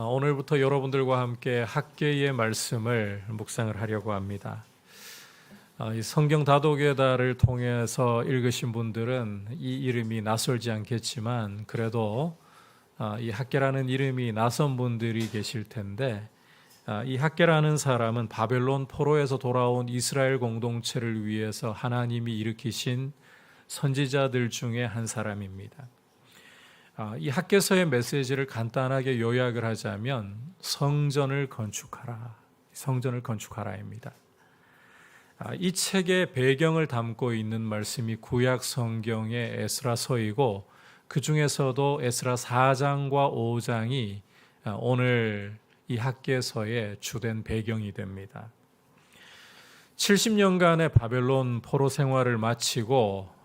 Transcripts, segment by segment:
오늘부터 여러분들과 함께 학개의 말씀을 묵상을 하려고 합니다. 이 성경 다독의 달을 통해서 읽으신 분들은 이 이름이 낯설지 않겠지만 그래도 이 학개라는 이름이 낯선 분들이 계실 텐데, 이 학개라는 사람은 바벨론 포로에서 돌아온 이스라엘 공동체를 위해서 하나님이 일으키신 선지자들 중에 한 사람입니다. 이 학개서의 메시지를 간단하게 요약을 하자면 성전을 건축하라, 성전을 건축하라입니다. 이 책의 배경을 담고 있는 말씀이 구약 성경의 에스라서이고, 그 중에서도 에스라 4장과 5장이 오늘 이 학개서의 주된 배경이 됩니다. 70년간의 바벨론 포로 생활을 마치고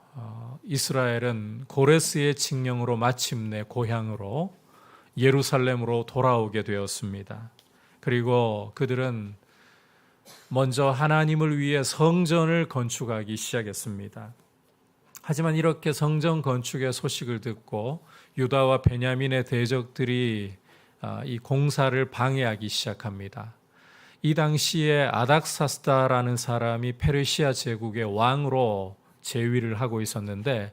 이스라엘은 고레스의 칙령으로 마침내 고향으로 예루살렘으로 돌아오게 되었습니다. 그리고 그들은 먼저 하나님을 위해 성전을 건축하기 시작했습니다. 하지만 이렇게 성전 건축의 소식을 듣고 유다와 베냐민의 대적들이 이 공사를 방해하기 시작합니다. 이 당시에 아닥사스다라는 사람이 페르시아 제국의 왕으로 재위를 하고 있었는데,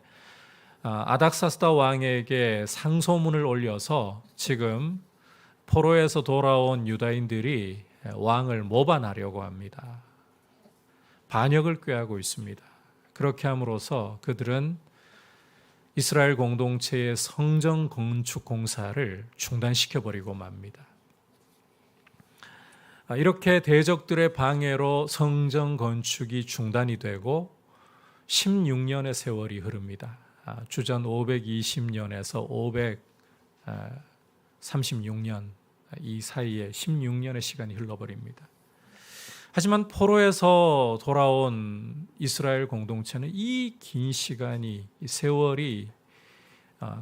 아닥사스다 왕에게 상소문을 올려서 지금 포로에서 돌아온 유다인들이 왕을 모반하려고 합니다. 반역을 꾀하고 있습니다. 그렇게 함으로써 그들은 이스라엘 공동체의 성전 건축 공사를 중단시켜버리고 맙니다. 이렇게 대적들의 방해로 성전 건축이 중단이 되고 16년의 세월이 흐릅니다. 주전 520년에서 536년 이 사이에 16년의 시간이 흘러버립니다. 하지만 포로에서 돌아온 이스라엘 공동체는 이 긴 시간이, 이 세월이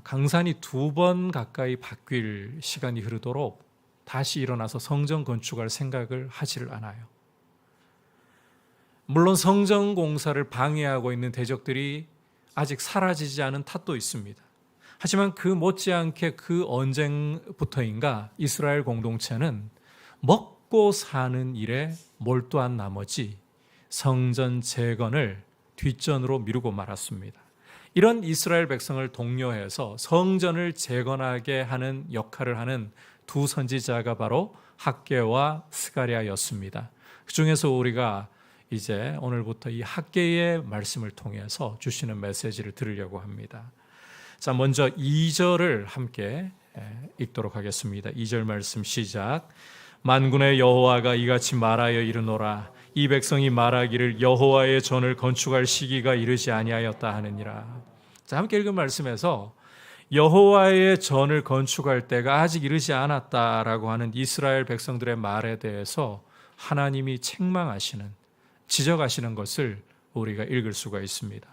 강산이 2번 가까이 바뀔 시간이 흐르도록 다시 일어나서 성전 건축할 생각을 하지를 않아요. 물론 성전 공사를 방해하고 있는 대적들이 아직 사라지지 않은 탓도 있습니다. 하지만 그 못지않게 그 언쟁부터인가 이스라엘 공동체는 먹고 사는 일에 몰두한 나머지 성전 재건을 뒷전으로 미루고 말았습니다. 이런 이스라엘 백성을 독려해서 성전을 재건하게 하는 역할을 하는 두 선지자가 바로 학개와 스가랴였습니다. 그 중에서 우리가 이제 오늘부터 이 학개의 말씀을 통해서 주시는 메시지를 들으려고 합니다. 자, 먼저 2절을 함께 읽도록 하겠습니다. 2절 말씀 시작. 만군의 여호와가 이같이 말하여 이르노라. 이 백성이 말하기를 여호와의 전을 건축할 시기가 이르지 아니하였다 하느니라. 자, 함께 읽은 말씀에서 여호와의 전을 건축할 때가 아직 이르지 않았다라고 하는 이스라엘 백성들의 말에 대해서 하나님이 책망하시는, 지적하시는 것을 우리가 읽을 수가 있습니다.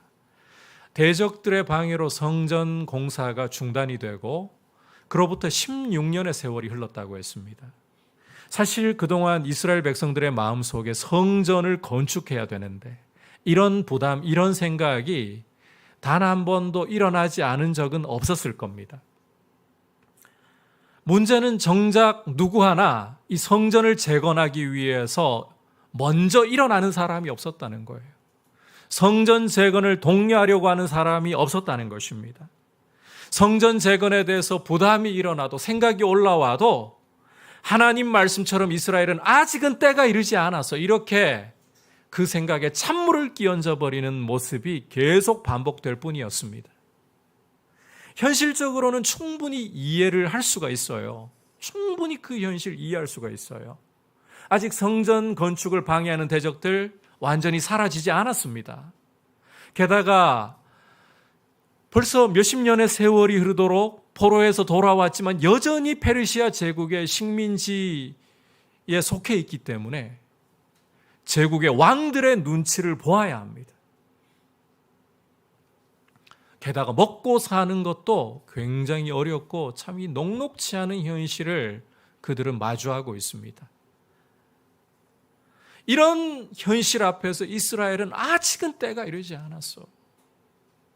대적들의 방해로 성전 공사가 중단이 되고 그로부터 16년의 세월이 흘렀다고 했습니다. 사실 그동안 이스라엘 백성들의 마음속에 성전을 건축해야 되는데 이런 부담, 이런 생각이 단 한 번도 일어나지 않은 적은 없었을 겁니다. 문제는 정작 누구 하나 이 성전을 재건하기 위해서 먼저 일어나는 사람이 없었다는 거예요. 성전 재건을 독려하려고 하는 사람이 없었다는 것입니다. 성전 재건에 대해서 부담이 일어나도, 생각이 올라와도 하나님 말씀처럼 이스라엘은 아직은 때가 이르지 않아서 이렇게 그 생각에 찬물을 끼얹어 버리는 모습이 계속 반복될 뿐이었습니다. 현실적으로는 충분히 이해를 할 수가 있어요. 충분히 그 현실 이해할 수가 있어요. 아직 성전 건축을 방해하는 대적들 완전히 사라지지 않았습니다. 게다가 벌써 몇십 년의 세월이 흐르도록 포로에서 돌아왔지만 여전히 페르시아 제국의 식민지에 속해 있기 때문에 제국의 왕들의 눈치를 보아야 합니다. 게다가 먹고 사는 것도 굉장히 어렵고 참 이 녹록치 않은 현실을 그들은 마주하고 있습니다. 이런 현실 앞에서 이스라엘은 아직은 때가 이르지 않았어.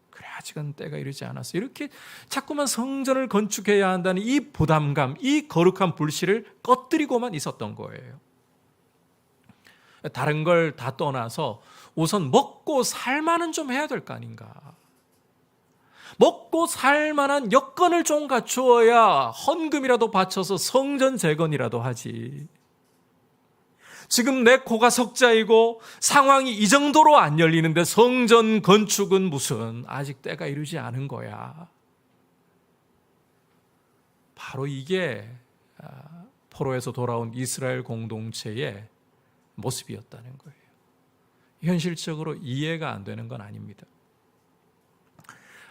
그래, 아직은 때가 이르지 않았어. 이렇게 자꾸만 성전을 건축해야 한다는 이 부담감, 이 거룩한 불씨를 꺼뜨리고만 있었던 거예요. 다른 걸 다 떠나서 우선 먹고 살만은 좀 해야 될 거 아닌가. 먹고 살만한 여건을 좀 갖추어야 헌금이라도 바쳐서 성전 재건이라도 하지. 지금 내 코가 석자이고 상황이 이 정도로 안 열리는데 성전 건축은 무슨 아직 때가 이르지 않은 거야. 바로 이게 포로에서 돌아온 이스라엘 공동체의 모습이었다는 거예요. 현실적으로 이해가 안 되는 건 아닙니다.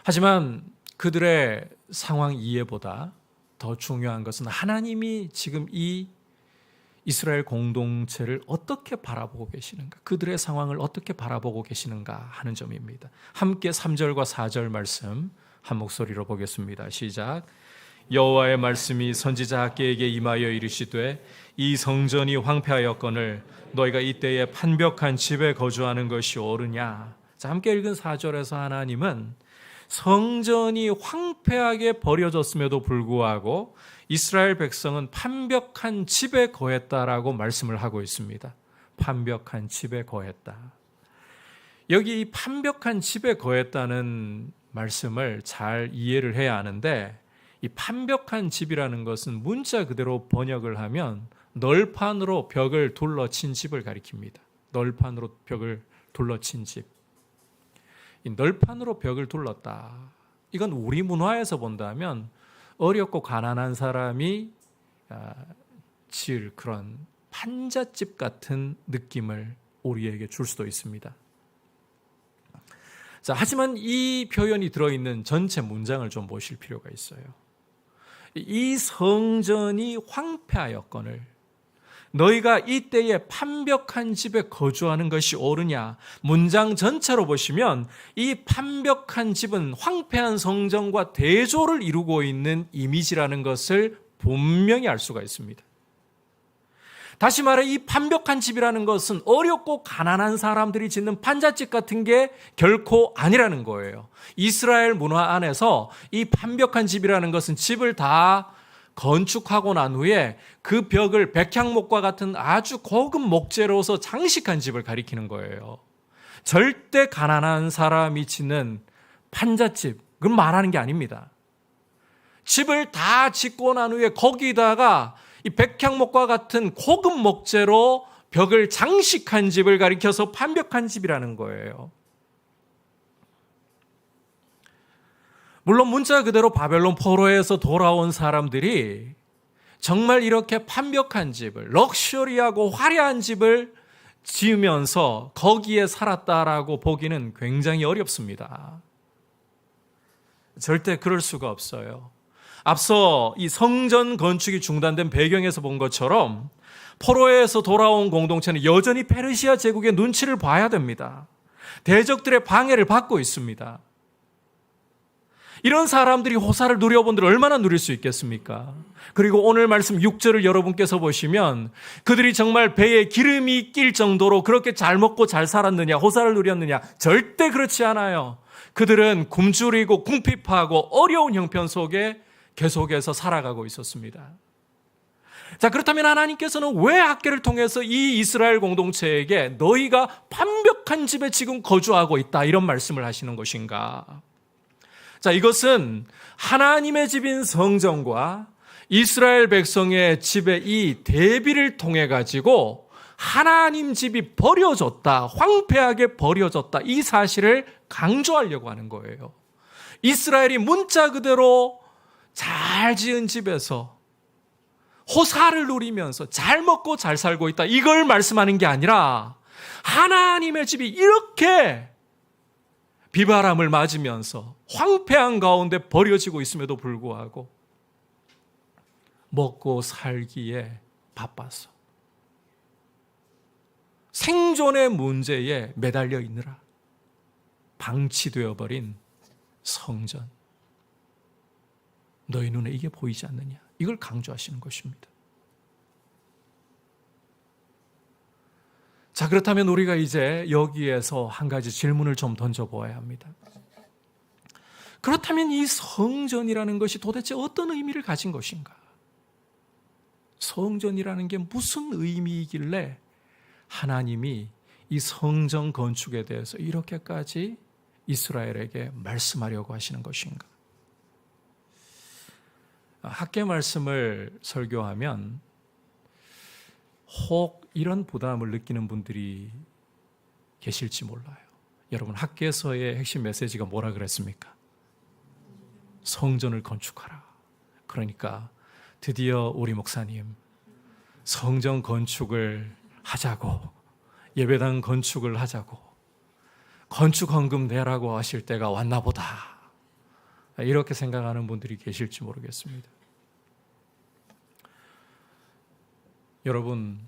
하지만 그들의 상황 이해보다 더 중요한 것은 하나님이 지금 이 이스라엘 공동체를 어떻게 바라보고 계시는가, 그들의 상황을 어떻게 바라보고 계시는가 하는 점입니다. 함께 3절과 4절 말씀 한 목소리로 보겠습니다. 시작. 여호와의 말씀이 선지자 학개에게 임하여 이르시되 이 성전이 황폐하였거늘 너희가 이때에 판벽한 집에 거주하는 것이 옳으냐. 자, 함께 읽은 4절에서 하나님은 성전이 황폐하게 버려졌음에도 불구하고 이스라엘 백성은 판벽한 집에 거했다라고 말씀을 하고 있습니다. 판벽한 집에 거했다. 여기 이 판벽한 집에 거했다는 말씀을 잘 이해를 해야 하는데, 이 판벽한 집이라는 것은 문자 그대로 번역을 하면 널판으로 벽을 둘러친 집을 가리킵니다. 널판으로 벽을 둘러친 집. 이 널판으로 벽을 둘렀다. 이건 우리 문화에서 본다면 어렵고 가난한 사람이 지을 그런 판잣집 같은 느낌을 우리에게 줄 수도 있습니다. 자, 하지만 이 표현이 들어있는 전체 문장을 좀 보실 필요가 있어요. 이 성전이 황폐하였거늘 너희가 이때에 판벽한 집에 거주하는 것이 옳으냐. 문장 전체로 보시면 이 판벽한 집은 황폐한 성전과 대조를 이루고 있는 이미지라는 것을 분명히 알 수가 있습니다. 다시 말해 이 판벽한 집이라는 것은 어렵고 가난한 사람들이 짓는 판잣집 같은 게 결코 아니라는 거예요. 이스라엘 문화 안에서 이 판벽한 집이라는 것은 집을 다 건축하고 난 후에 그 벽을 백향목과 같은 아주 고급 목재로서 장식한 집을 가리키는 거예요. 절대 가난한 사람이 짓는 판잣집, 그건 말하는 게 아닙니다. 집을 다 짓고 난 후에 거기다가 이 백향목과 같은 고급 목재로 벽을 장식한 집을 가리켜서 판벽한 집이라는 거예요. 물론 문자 그대로 바벨론 포로에서 돌아온 사람들이 정말 이렇게 판벽한 집을, 럭셔리하고 화려한 집을 지으면서 거기에 살았다라고 보기는 굉장히 어렵습니다. 절대 그럴 수가 없어요. 앞서 이 성전 건축이 중단된 배경에서 본 것처럼 포로에서 돌아온 공동체는 여전히 페르시아 제국의 눈치를 봐야 됩니다. 대적들의 방해를 받고 있습니다. 이런 사람들이 호사를 누려본들 얼마나 누릴 수 있겠습니까? 그리고 오늘 말씀 6절을 여러분께서 보시면 그들이 정말 배에 기름이 낄 정도로 그렇게 잘 먹고 잘 살았느냐, 호사를 누렸느냐? 절대 그렇지 않아요. 그들은 굶주리고 궁핍하고 어려운 형편 속에 계속해서 살아가고 있었습니다. 자, 그렇다면 하나님께서는 왜 학개를 통해서 이 이스라엘 공동체에게 너희가 판벽한 집에 지금 거주하고 있다 이런 말씀을 하시는 것인가? 자, 이것은 하나님의 집인 성전과 이스라엘 백성의 집의 이 대비를 통해 가지고 하나님 집이 버려졌다, 황폐하게 버려졌다 이 사실을 강조하려고 하는 거예요. 이스라엘이 문자 그대로 잘 지은 집에서 호사를 누리면서 잘 먹고 잘 살고 있다 이걸 말씀하는 게 아니라 하나님의 집이 이렇게 비바람을 맞으면서 황폐한 가운데 버려지고 있음에도 불구하고 먹고 살기에 바빠서 생존의 문제에 매달려 있느라 방치되어 버린 성전. 너희 눈에 이게 보이지 않느냐? 이걸 강조하시는 것입니다. 자, 그렇다면 우리가 이제 여기에서 한 가지 질문을 좀 던져보아야 합니다. 그렇다면 이 성전이라는 것이 도대체 어떤 의미를 가진 것인가? 성전이라는 게 무슨 의미이길래 하나님이 이 성전 건축에 대해서 이렇게까지 이스라엘에게 말씀하려고 하시는 것인가? 학계 말씀을 설교하면 혹 이런 부담을 느끼는 분들이 계실지 몰라요. 여러분, 학계서의 핵심 메시지가 뭐라 그랬습니까? 성전을 건축하라. 그러니까 드디어 우리 목사님 성전 건축을 하자고, 예배당 건축을 하자고, 건축 헌금 내라고 하실 때가 왔나 보다, 이렇게 생각하는 분들이 계실지 모르겠습니다. 여러분,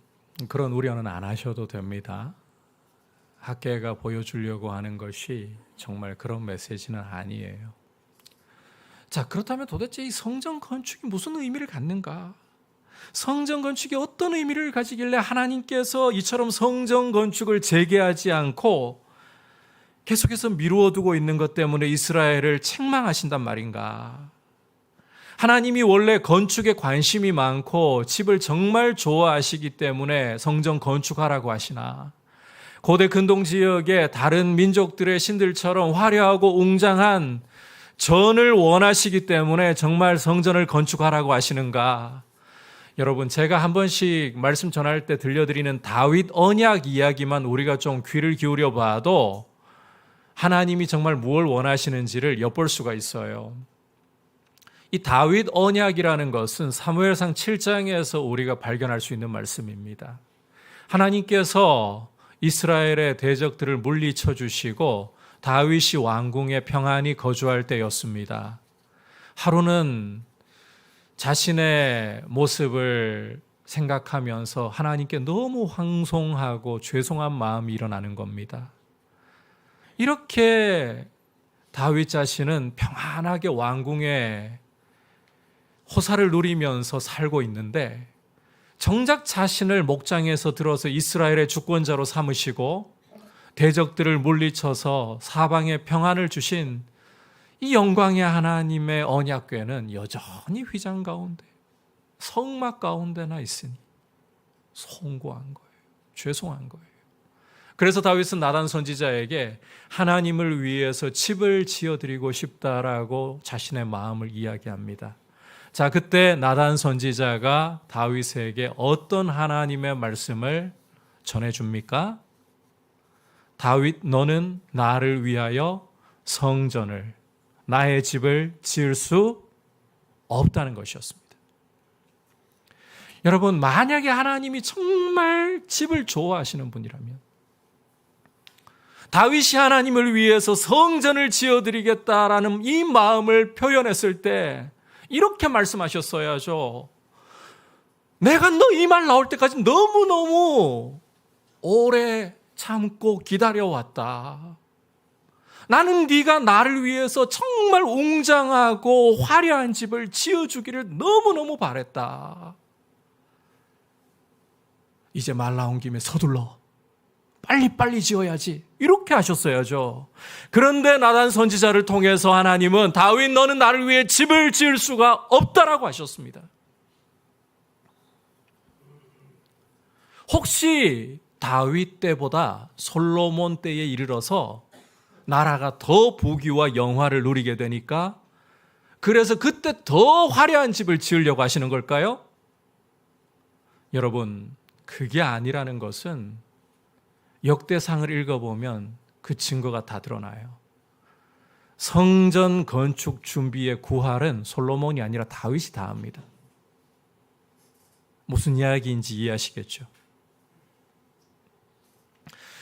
그런 우려는 안 하셔도 됩니다. 학계가 보여주려고 하는 것이 정말 그런 메시지는 아니에요. 자, 그렇다면 도대체 이 성전 건축이 무슨 의미를 갖는가? 성전 건축이 어떤 의미를 가지길래 하나님께서 이처럼 성전 건축을 재개하지 않고 계속해서 미루어두고 있는 것 때문에 이스라엘을 책망하신단 말인가? 하나님이 원래 건축에 관심이 많고 집을 정말 좋아하시기 때문에 성전 건축하라고 하시나? 고대 근동 지역의 다른 민족들의 신들처럼 화려하고 웅장한 전을 원하시기 때문에 정말 성전을 건축하라고 하시는가? 여러분, 제가 한 번씩 말씀 전할 때 들려드리는 다윗 언약 이야기만 우리가 좀 귀를 기울여 봐도 하나님이 정말 무엇을 원하시는지를 엿볼 수가 있어요. 이 다윗 언약이라는 것은 사무엘상 7장에서 우리가 발견할 수 있는 말씀입니다. 하나님께서 이스라엘의 대적들을 물리쳐 주시고 다윗이 왕궁에 평안히 거주할 때였습니다. 하루는 자신의 모습을 생각하면서 하나님께 너무 황송하고 죄송한 마음이 일어나는 겁니다. 이렇게 다윗 자신은 평안하게 왕궁에 호사를 누리면서 살고 있는데 정작 자신을 목장에서 들어서 이스라엘의 주권자로 삼으시고 대적들을 물리쳐서 사방에 평안을 주신 이 영광의 하나님의 언약궤는 여전히 휘장 가운데, 성막 가운데나 있으니 송구한 거예요. 죄송한 거예요. 그래서 다윗은 나단 선지자에게 하나님을 위해서 집을 지어드리고 싶다라고 자신의 마음을 이야기합니다. 자, 그때 나단 선지자가 다윗에게 어떤 하나님의 말씀을 전해줍니까? 다윗, 너는 나를 위하여 성전을, 나의 집을 지을 수 없다는 것이었습니다. 여러분, 만약에 하나님이 정말 집을 좋아하시는 분이라면 다윗이 하나님을 위해서 성전을 지어드리겠다라는 이 마음을 표현했을 때 이렇게 말씀하셨어야죠. 내가 너 이 말 나올 때까지 너무너무 오래 참고 기다려왔다. 나는 네가 나를 위해서 정말 웅장하고 화려한 집을 지어주기를 너무너무 바랬다. 이제 말 나온 김에 서둘러 빨리빨리 지어야지, 이렇게 하셨어야죠. 그런데 나단 선지자를 통해서 하나님은 다윗, 너는 나를 위해 집을 지을 수가 없다라고 하셨습니다. 혹시 다윗 때보다 솔로몬 때에 이르러서 나라가 더 부귀와 영화를 누리게 되니까 그래서 그때 더 화려한 집을 지으려고 하시는 걸까요? 여러분, 그게 아니라는 것은 역대상을 읽어보면 그 증거가 다 드러나요. 성전 건축 준비의 구할은 솔로몬이 아니라 다윗이 다 합니다. 무슨 이야기인지 이해하시겠죠?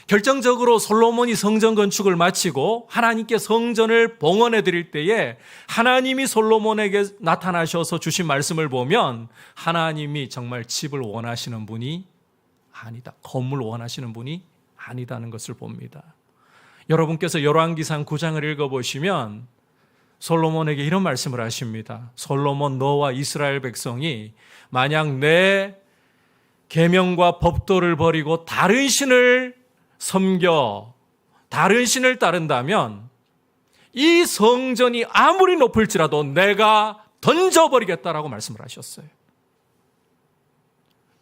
결정적으로 솔로몬이 성전 건축을 마치고 하나님께 성전을 봉헌해 드릴 때에 하나님이 솔로몬에게 나타나셔서 주신 말씀을 보면 하나님이 정말 집을 원하시는 분이 아니다, 건물을 원하시는 분이 아니다는 것을 봅니다. 여러분께서 열왕기상 9장을 읽어보시면 솔로몬에게 이런 말씀을 하십니다. 솔로몬, 너와 이스라엘 백성이 만약 내 계명과 법도를 버리고 다른 신을 섬겨 다른 신을 따른다면 이 성전이 아무리 높을지라도 내가 던져버리겠다라고 말씀을 하셨어요.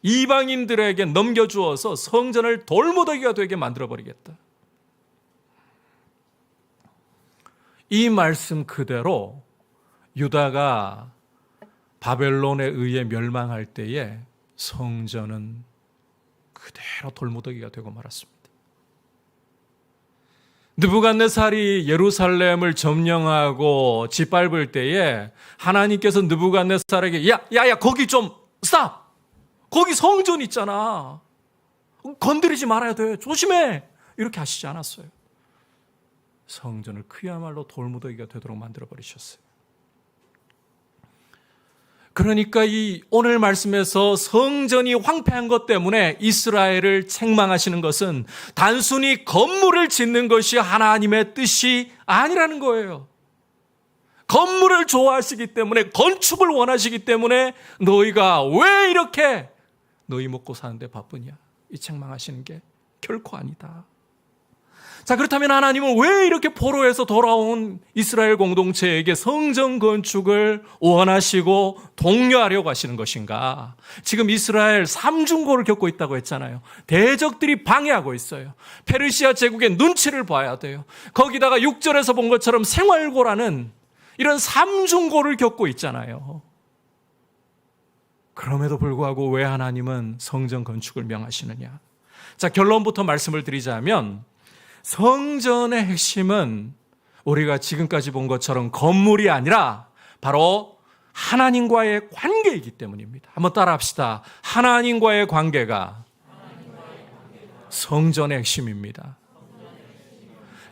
이방인들에게 넘겨주어서 성전을 돌무더기가 되게 만들어버리겠다. 이 말씀 그대로 유다가 바벨론에 의해 멸망할 때에 성전은 그대로 돌무더기가 되고 말았습니다. 느부갓네살이 예루살렘을 점령하고 짓밟을 때에 하나님께서 느부갓네살에게 야 거기 좀 스탑! 거기 성전 있잖아. 건드리지 말아야 돼. 조심해. 이렇게 하시지 않았어요. 성전을 그야말로 돌무더기가 되도록 만들어버리셨어요. 그러니까 이 오늘 말씀에서 성전이 황폐한 것 때문에 이스라엘을 책망하시는 것은 단순히 건물을 짓는 것이 하나님의 뜻이 아니라는 거예요. 건물을 좋아하시기 때문에, 건축을 원하시기 때문에 너희가 왜 이렇게 너희 먹고 사는데 바쁘냐, 이 책망하시는 게 결코 아니다. 자, 그렇다면 하나님은 왜 이렇게 포로에서 돌아온 이스라엘 공동체에게 성전 건축을 원하시고 독려하려고 하시는 것인가? 지금 이스라엘 삼중고를 겪고 있다고 했잖아요. 대적들이 방해하고 있어요. 페르시아 제국의 눈치를 봐야 돼요. 거기다가 6절에서 본 것처럼 생활고라는 이런 삼중고를 겪고 있잖아요. 그럼에도 불구하고 왜 하나님은 성전 건축을 명하시느냐? 자, 결론부터 말씀을 드리자면 성전의 핵심은 우리가 지금까지 본 것처럼 건물이 아니라 바로 하나님과의 관계이기 때문입니다. 한번 따라합시다. 하나님과의 관계가 성전의 핵심입니다.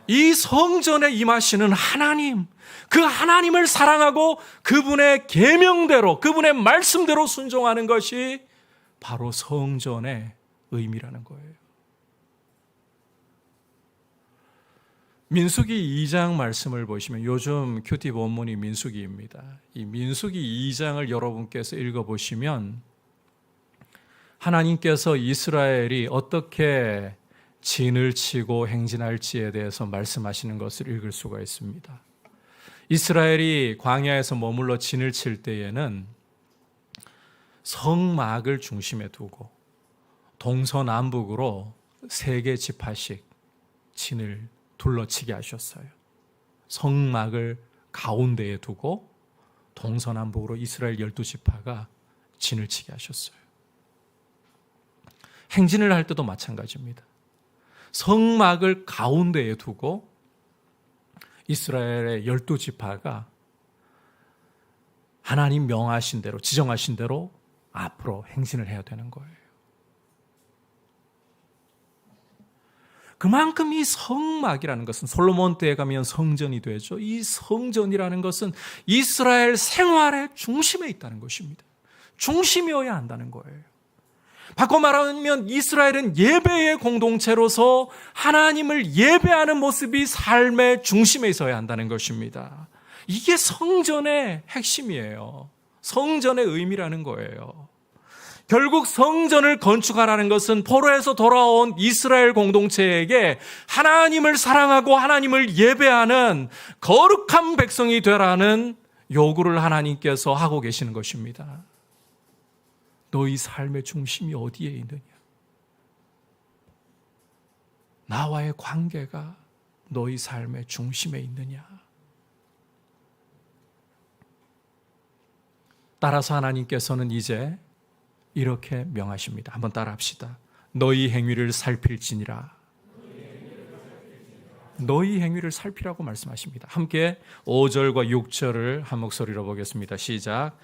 이 성전에 임하시는 하나님, 그 하나님을 사랑하고 그분의 계명대로, 그분의 말씀대로 순종하는 것이 바로 성전의 의미라는 거예요. 민수기 2장 말씀을 보시면, 요즘 큐티 본문이 민수기입니다. 이 민수기 2장을 여러분께서 읽어보시면 하나님께서 이스라엘이 어떻게 진을 치고 행진할지에 대해서 말씀하시는 것을 읽을 수가 있습니다. 이스라엘이 광야에서 머물러 진을 칠 때에는 성막을 중심에 두고 동서남북으로 3개 지파씩 진을 둘러치게 하셨어요. 성막을 가운데에 두고 동서남북으로 이스라엘 12지파가 진을 치게 하셨어요. 행진을 할 때도 마찬가지입니다. 성막을 가운데에 두고 이스라엘의 12지파가 하나님 명하신 대로, 지정하신 대로 앞으로 행진을 해야 되는 거예요. 그만큼 이 성막이라는 것은, 솔로몬 때에 가면 성전이 되죠. 이 성전이라는 것은 이스라엘 생활의 중심에 있다는 것입니다. 중심이어야 한다는 거예요. 바꿔 말하면 이스라엘은 예배의 공동체로서 하나님을 예배하는 모습이 삶의 중심에 있어야 한다는 것입니다. 이게 성전의 핵심이에요. 성전의 의미라는 거예요. 결국 성전을 건축하라는 것은 포로에서 돌아온 이스라엘 공동체에게 하나님을 사랑하고 하나님을 예배하는 거룩한 백성이 되라는 요구를 하나님께서 하고 계시는 것입니다. 너희 삶의 중심이 어디에 있느냐? 나와의 관계가 너희 삶의 중심에 있느냐? 따라서 하나님께서는 이제 이렇게 명하십니다. 한번 따라합시다. 너희 행위를 살필지니라. 너희 행위를 살피라고 말씀하십니다. 함께 5절과 6절을 한 목소리로 보겠습니다. 시작.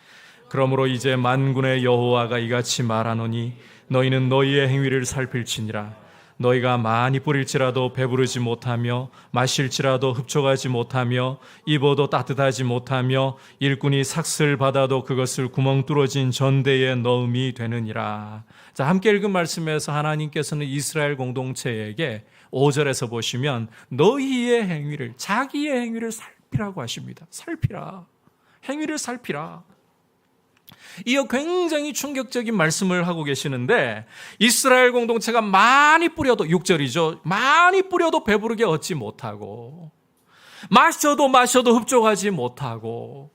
그러므로 이제 만군의 여호와가 이같이 말하노니 너희는 너희의 행위를 살필지니라. 너희가 많이 뿌릴지라도 배부르지 못하며 마실지라도 흡족하지 못하며 입어도 따뜻하지 못하며 일꾼이 삭슬 받아도 그것을 구멍 뚫어진 전대에 넣음이 되느니라. 자, 함께 읽은 말씀에서 하나님께서는 이스라엘 공동체에게 5절에서 보시면 너희의 행위를, 자기의 행위를 살피라고 하십니다. 살피라. 행위를 살피라. 이어 굉장히 충격적인 말씀을 하고 계시는데, 이스라엘 공동체가 많이 뿌려도, 6절이죠. 많이 뿌려도 배부르게 얻지 못하고, 마셔도 흡족하지 못하고,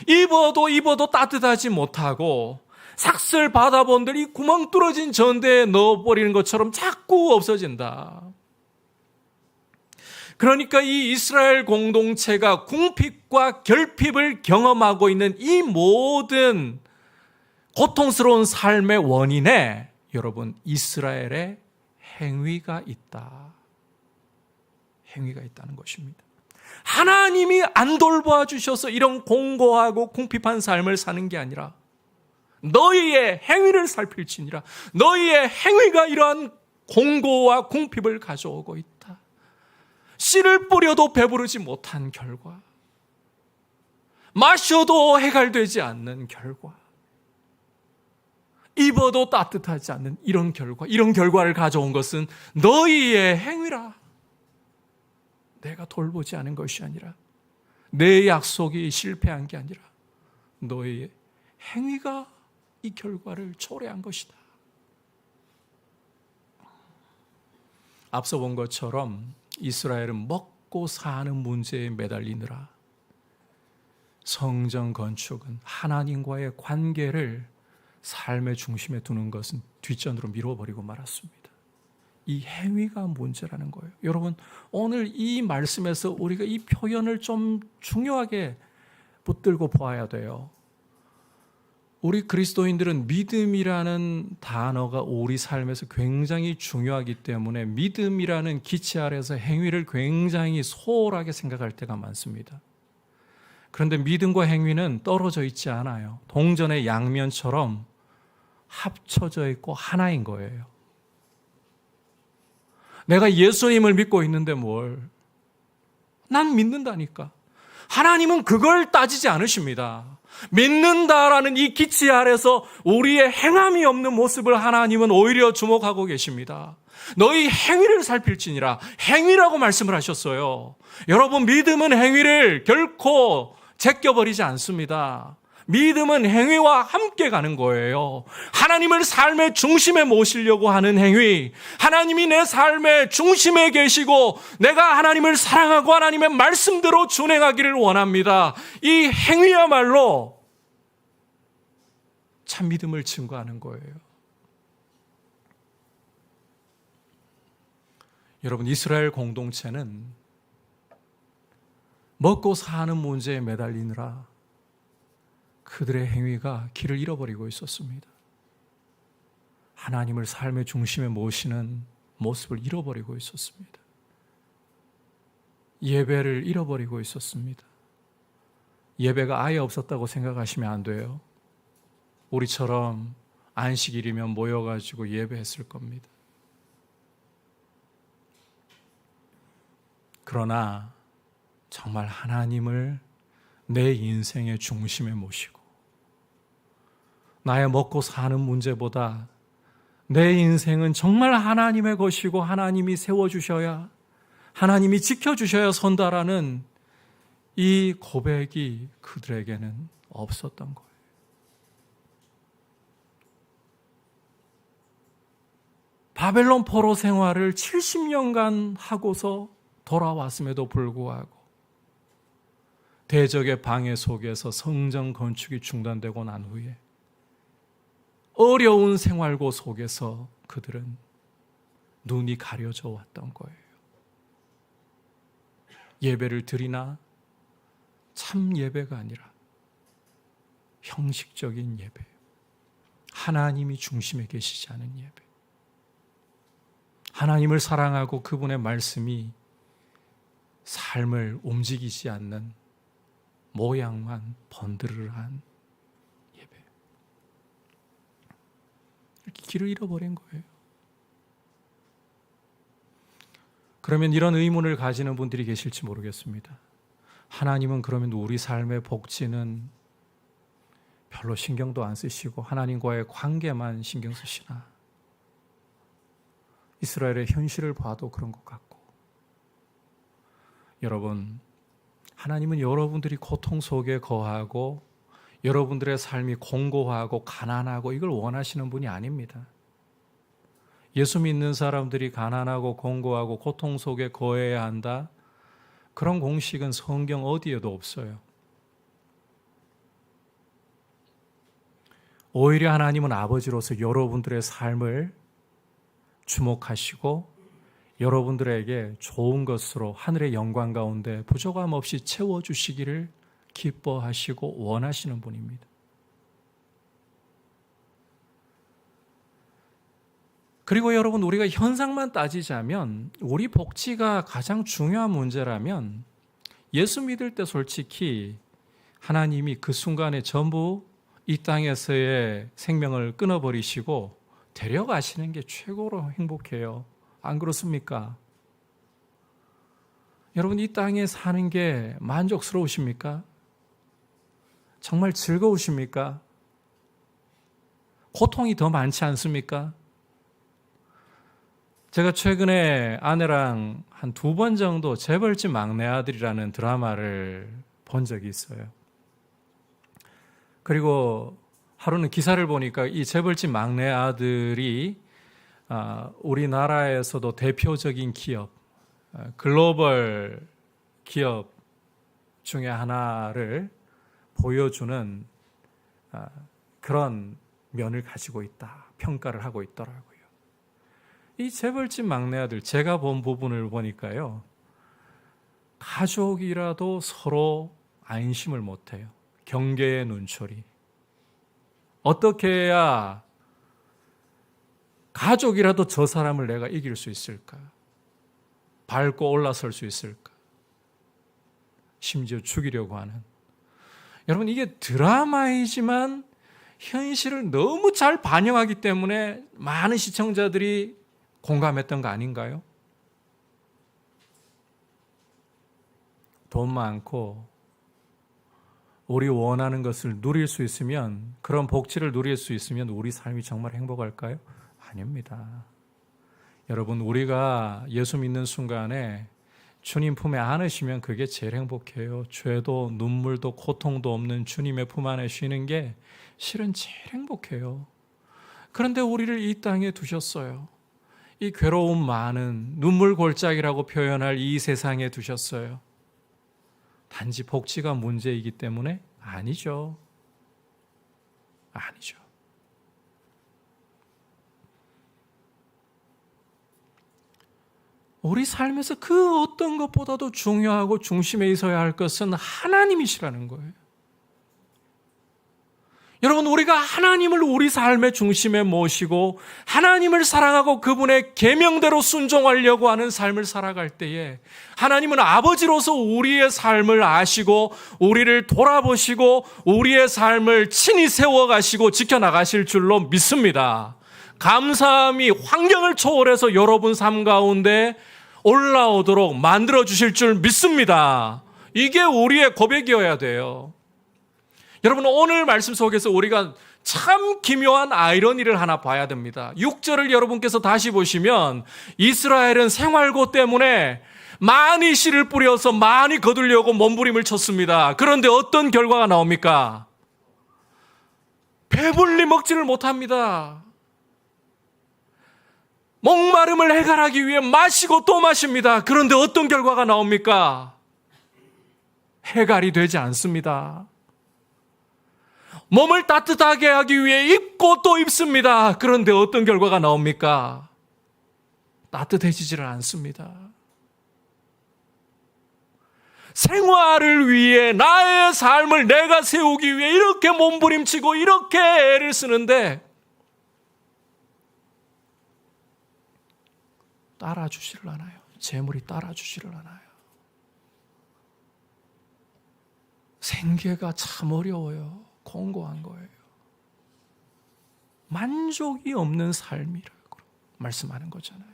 입어도 따뜻하지 못하고, 삭슬 바다본들 이 구멍 뚫어진 전대에 넣어버리는 것처럼 자꾸 없어진다. 그러니까 이 이스라엘 공동체가 궁핍과 결핍을 경험하고 있는 이 모든 고통스러운 삶의 원인에 여러분, 이스라엘의 행위가 있다. 행위가 있다는 것입니다. 하나님이 안 돌보아 주셔서 이런 공고하고 궁핍한 삶을 사는 게 아니라 너희의 행위를 살필지니라. 너희의 행위가 이러한 공고와 궁핍을 가져오고 있다. 씨를 뿌려도 배부르지 못한 결과, 마셔도 해갈되지 않는 결과, 입어도 따뜻하지 않는 이런 결과를 가져온 것은 너희의 행위라. 내가 돌보지 않은 것이 아니라, 내 약속이 실패한 게 아니라 너희의 행위가 이 결과를 초래한 것이다. 앞서 본 것처럼 이스라엘은 먹고 사는 문제에 매달리느라 성전 건축은 하나님과의 관계를 삶의 중심에 두는 것은 뒷전으로 밀어버리고 말았습니다. 이 행위가 문제라는 거예요. 여러분, 오늘 이 말씀에서 우리가 이 표현을 좀 중요하게 붙들고 보아야 돼요. 우리 그리스도인들은 믿음이라는 단어가 우리 삶에서 굉장히 중요하기 때문에 믿음이라는 기치 아래에서 행위를 굉장히 소홀하게 생각할 때가 많습니다. 그런데 믿음과 행위는 떨어져 있지 않아요. 동전의 양면처럼 합쳐져 있고 하나인 거예요. 내가 예수님을 믿고 있는데 난 믿는다니까. 하나님은 그걸 따지지 않으십니다. 믿는다라는 이 기치 아래서 우리의 행함이 없는 모습을 하나님은 오히려 주목하고 계십니다. 너희 행위를 살필지니라. 행위라고 말씀을 하셨어요. 여러분, 믿음은 행위를 결코 제껴버리지 않습니다. 믿음은 행위와 함께 가는 거예요. 하나님을 삶의 중심에 모시려고 하는 행위, 하나님이 내 삶의 중심에 계시고 내가 하나님을 사랑하고 하나님의 말씀대로 준행하기를 원합니다. 이 행위야말로 참 믿음을 증거하는 거예요. 여러분, 이스라엘 공동체는 먹고 사는 문제에 매달리느라 그들의 행위가 길을 잃어버리고 있었습니다. 하나님을 삶의 중심에 모시는 모습을 잃어버리고 있었습니다. 예배를 잃어버리고 있었습니다. 예배가 아예 없었다고 생각하시면 안 돼요. 우리처럼 안식일이면 모여가지고 예배했을 겁니다. 그러나 정말 하나님을 내 인생의 중심에 모시고 나의 먹고 사는 문제보다 내 인생은 정말 하나님의 것이고 하나님이 세워주셔야, 하나님이 지켜주셔야 선다라는 이 고백이 그들에게는 없었던 거예요. 바벨론 포로 생활을 70년간 하고서 돌아왔음에도 불구하고 대적의 방해 속에서 성전 건축이 중단되고 난 후에 어려운 생활고 속에서 그들은 눈이 가려져 왔던 거예요. 예배를 드리나 참 예배가 아니라 형식적인 예배, 하나님이 중심에 계시지 않은 예배, 하나님을 사랑하고 그분의 말씀이 삶을 움직이지 않는 모양만 번드르르한 예배. 이렇게 길을 잃어버린 거예요. 그러면 이런 의문을 가지는 분들이 계실지 모르겠습니다. 하나님은 그러면 우리 삶의 복지는 별로 신경도 안 쓰시고 하나님과의 관계만 신경 쓰시나? 이스라엘의 현실을 봐도 그런 것 같고, 여러분, 하나님은 여러분들이 고통 속에 거하고 여러분들의 삶이 공고하고 가난하고 이걸 원하시는 분이 아닙니다. 예수 믿는 사람들이 가난하고 공고하고 고통 속에 거해야 한다? 그런 공식은 성경 어디에도 없어요. 오히려 하나님은 아버지로서 여러분들의 삶을 주목하시고 여러분들에게 좋은 것으로 하늘의 영광 가운데 부족함 없이 채워주시기를 기뻐하시고 원하시는 분입니다. 그리고 여러분, 우리가 현상만 따지자면 우리 복지가 가장 중요한 문제라면 예수 믿을 때 솔직히 하나님이 그 순간에 전부 이 땅에서의 생명을 끊어버리시고 데려가시는 게 최고로 행복해요. 안 그렇습니까? 여러분, 이 땅에 사는 게 만족스러우십니까? 정말 즐거우십니까? 고통이 더 많지 않습니까? 제가 최근에 아내랑 한 2번 정도 재벌집 막내 아들이라는 드라마를 본 적이 있어요. 그리고 하루는 기사를 보니까 이 재벌집 막내 아들이 우리나라에서도 대표적인 기업, 글로벌 기업 중에 하나를 보여주는 그런 면을 가지고 있다, 평가를 하고 있더라고요. 이 재벌집 막내 아들, 제가 본 부분을 보니까요, 가족이라도 서로 안심을 못해요. 경계의 눈초리. 어떻게 해야 가족이라도 저 사람을 내가 이길 수 있을까? 밟고 올라설 수 있을까? 심지어 죽이려고 하는. 여러분, 이게 드라마이지만 현실을 너무 잘 반영하기 때문에 많은 시청자들이 공감했던 거 아닌가요? 돈 많고 우리 원하는 것을 누릴 수 있으면, 그런 복지를 누릴 수 있으면 우리 삶이 정말 행복할까요? 아닙니다. 여러분, 우리가 예수 믿는 순간에 주님 품에 안으시면 그게 제일 행복해요. 죄도 눈물도 고통도 없는 주님의 품 안에 쉬는 게 실은 제일 행복해요. 그런데 우리를 이 땅에 두셨어요. 이 괴로움 많은 눈물 골짜기라고 표현할 이 세상에 두셨어요. 단지 복지가 문제이기 때문에? 아니죠. 아니죠. 우리 삶에서 그 어떤 것보다도 중요하고 중심에 있어야 할 것은 하나님이시라는 거예요. 여러분, 우리가 하나님을 우리 삶의 중심에 모시고 하나님을 사랑하고 그분의 계명대로 순종하려고 하는 삶을 살아갈 때에 하나님은 아버지로서 우리의 삶을 아시고 우리를 돌아보시고 우리의 삶을 친히 세워가시고 지켜나가실 줄로 믿습니다. 감사함이 환경을 초월해서 여러분 삶 가운데 올라오도록 만들어주실 줄 믿습니다. 이게 우리의 고백이어야 돼요. 여러분, 오늘 말씀 속에서 우리가 참 기묘한 아이러니를 하나 봐야 됩니다. 6절을 여러분께서 다시 보시면 이스라엘은 생활고 때문에 많이 씨를 뿌려서 많이 거두려고 몸부림을 쳤습니다. 그런데 어떤 결과가 나옵니까? 배불리 먹지를 못합니다. 목마름을 해결하기 위해 마시고 또 마십니다. 그런데 어떤 결과가 나옵니까? 해결이 되지 않습니다. 몸을 따뜻하게 하기 위해 입고 또 입습니다. 그런데 어떤 결과가 나옵니까? 따뜻해지지를 않습니다. 생활을 위해 나의 삶을 내가 세우기 위해 이렇게 몸부림치고 이렇게 애를 쓰는데 따라주지를 않아요. 재물이 따라주지를 않아요. 생계가 참 어려워요. 공고한 거예요. 만족이 없는 삶이라고 말씀하는 거잖아요.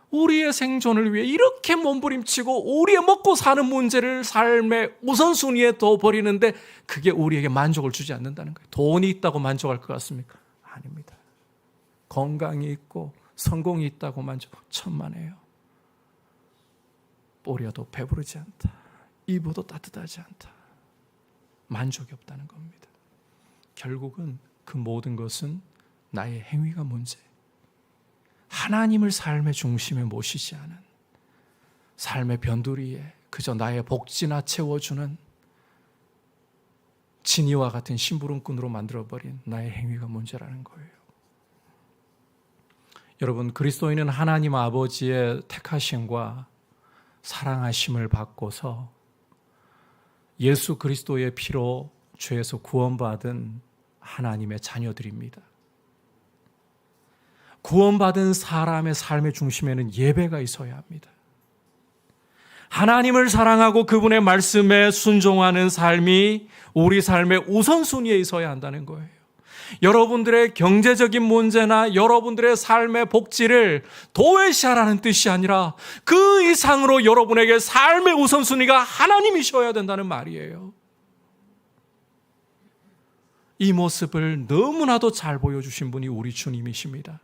우리의 생존을 위해 이렇게 몸부림치고 우리의 먹고 사는 문제를 삶의 우선순위에 둬버리는데 그게 우리에게 만족을 주지 않는다는 거예요. 돈이 있다고 만족할 것 같습니까? 아닙니다. 건강이 있고 성공이 있다고 만족, 천만에요. 뿌려도 배부르지 않다. 입어도 따뜻하지 않다. 만족이 없다는 겁니다. 결국은 그 모든 것은 나의 행위가 문제. 하나님을 삶의 중심에 모시지 않은 삶의 변두리에 그저 나의 복지나 채워주는 진이와 같은 심부름꾼으로 만들어버린 나의 행위가 문제라는 거예요. 여러분, 그리스도인은 하나님 아버지의 택하심과 사랑하심을 받고서 예수 그리스도의 피로 죄에서 구원받은 하나님의 자녀들입니다. 구원받은 사람의 삶의 중심에는 예배가 있어야 합니다. 하나님을 사랑하고 그분의 말씀에 순종하는 삶이 우리 삶의 우선순위에 있어야 한다는 거예요. 여러분들의 경제적인 문제나 여러분들의 삶의 복지를 도외시하라는 뜻이 아니라 그 이상으로 여러분에게 삶의 우선순위가 하나님이셔야 된다는 말이에요. 이 모습을 너무나도 잘 보여주신 분이 우리 주님이십니다.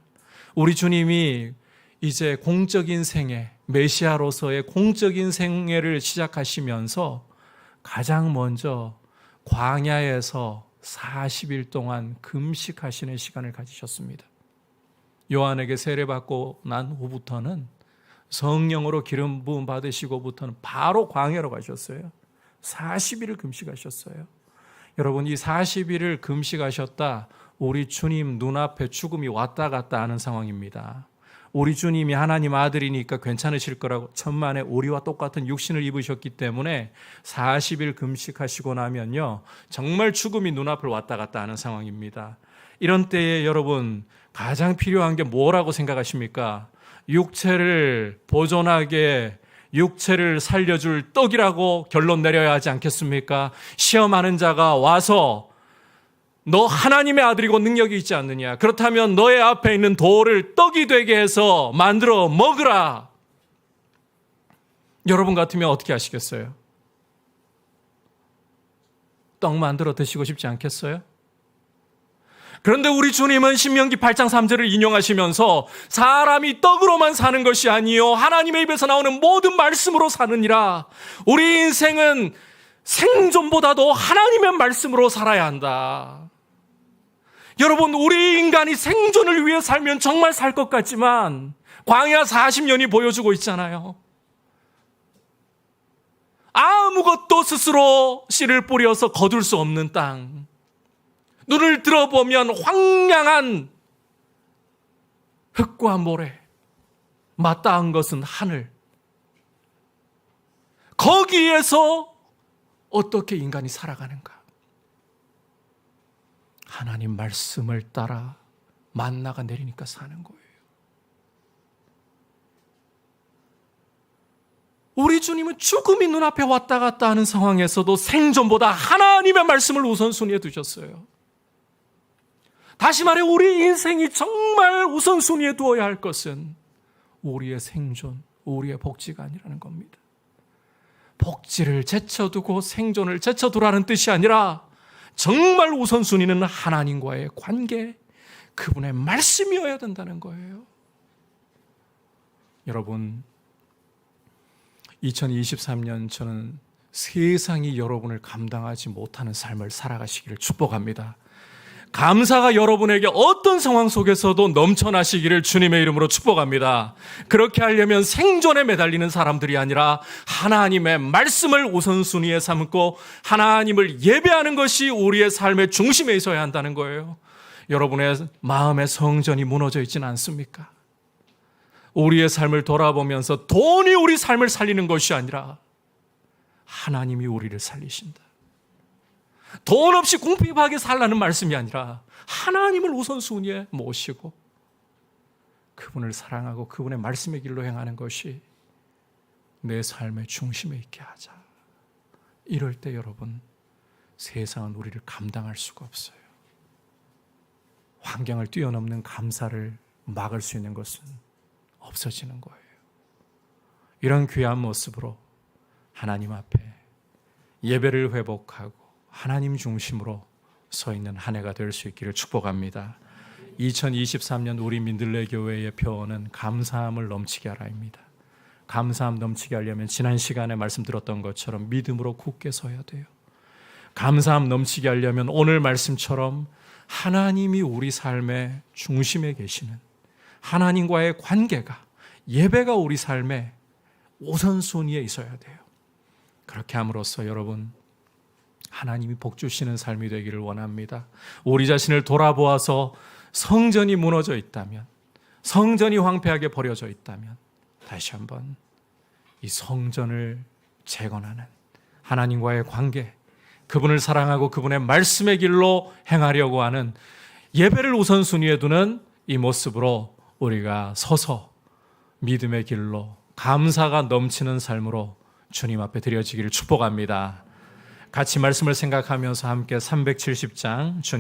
우리 주님이 이제 공적인 생애, 메시아로서의 공적인 생애를 시작하시면서 가장 먼저 광야에서 40일 동안 금식하시는 시간을 가지셨습니다. 요한에게 세례받고 난 후부터는 성령으로 기름 부음 받으시고부터는 바로 광야로 가셨어요. 40일을 금식하셨어요. 여러분, 이 40일을 금식하셨다, 우리 주님 눈앞에 죽음이 왔다 갔다 하는 상황입니다. 우리 주님이 하나님 아들이니까 괜찮으실 거라고 천만의 우리와 똑같은 육신을 입으셨기 때문에 40일 금식하시고 나면요, 정말 죽음이 눈앞을 왔다 갔다 하는 상황입니다. 이런 때에 여러분, 가장 필요한 게 뭐라고 생각하십니까? 육체를 보존하게, 육체를 살려줄 떡이라고 결론 내려야 하지 않겠습니까? 시험하는 자가 와서 너 하나님의 아들이고 능력이 있지 않느냐? 그렇다면 너의 앞에 있는 돌을 떡이 되게 해서 만들어 먹으라. 여러분 같으면 어떻게 하시겠어요? 떡 만들어 드시고 싶지 않겠어요? 그런데 우리 주님은 신명기 8장 3절을 인용하시면서 사람이 떡으로만 사는 것이 아니요 하나님의 입에서 나오는 모든 말씀으로 사느니라. 우리 인생은 생존보다도 하나님의 말씀으로 살아야 한다. 여러분, 우리 인간이 생존을 위해 살면 정말 살 것 같지만 광야 40년이 보여주고 있잖아요. 아무것도 스스로 씨를 뿌려서 거둘 수 없는 땅. 눈을 들어보면 황량한 흙과 모래, 마땅한 것은 하늘. 거기에서 어떻게 인간이 살아가는가? 하나님 말씀을 따라 만나가 내리니까 사는 거예요. 우리 주님은 죽음이 눈앞에 왔다 갔다 하는 상황에서도 생존보다 하나님의 말씀을 우선순위에 두셨어요. 다시 말해, 우리 인생이 정말 우선순위에 두어야 할 것은 우리의 생존, 우리의 복지가 아니라는 겁니다. 복지를 제쳐두고 생존을 제쳐두라는 뜻이 아니라 정말 우선순위는 하나님과의 관계, 그분의 말씀이어야 된다는 거예요. 여러분, 2023년 저는 세상이 여러분을 감당하지 못하는 삶을 살아가시기를 축복합니다. 감사가 여러분에게 어떤 상황 속에서도 넘쳐나시기를 주님의 이름으로 축복합니다. 그렇게 하려면 생존에 매달리는 사람들이 아니라 하나님의 말씀을 우선순위에 삼고 하나님을 예배하는 것이 우리의 삶의 중심에 있어야 한다는 거예요. 여러분의 마음의 성전이 무너져 있지는 않습니까? 우리의 삶을 돌아보면서 돈이 우리 삶을 살리는 것이 아니라 하나님이 우리를 살리신다. 돈 없이 궁핍하게 살라는 말씀이 아니라 하나님을 우선순위에 모시고 그분을 사랑하고 그분의 말씀의 길로 행하는 것이 내 삶의 중심에 있게 하자. 이럴 때 여러분, 세상은 우리를 감당할 수가 없어요. 환경을 뛰어넘는 감사를 막을 수 있는 것은 없어지는 거예요. 이런 귀한 모습으로 하나님 앞에 예배를 회복하고 하나님 중심으로 서 있는 한 해가 될 수 있기를 축복합니다. 2023년 우리 민들레 교회의 표어는 감사함을 넘치게 하라입니다. 감사함 넘치게 하려면 지난 시간에 말씀드렸던 것처럼 믿음으로 굳게 서야 돼요. 감사함 넘치게 하려면 오늘 말씀처럼 하나님이 우리 삶의 중심에 계시는 하나님과의 관계가, 예배가 우리 삶의 우선순위에 있어야 돼요. 그렇게 함으로써 여러분, 하나님이 복 주시는 삶이 되기를 원합니다. 우리 자신을 돌아보아서 성전이 무너져 있다면, 성전이 황폐하게 버려져 있다면 다시 한번 이 성전을 재건하는 하나님과의 관계, 그분을 사랑하고 그분의 말씀의 길로 행하려고 하는 예배를 우선순위에 두는 이 모습으로 우리가 서서 믿음의 길로 감사가 넘치는 삶으로 주님 앞에 드려지기를 축복합니다. 같이 말씀을 생각하면서 함께 370장 주님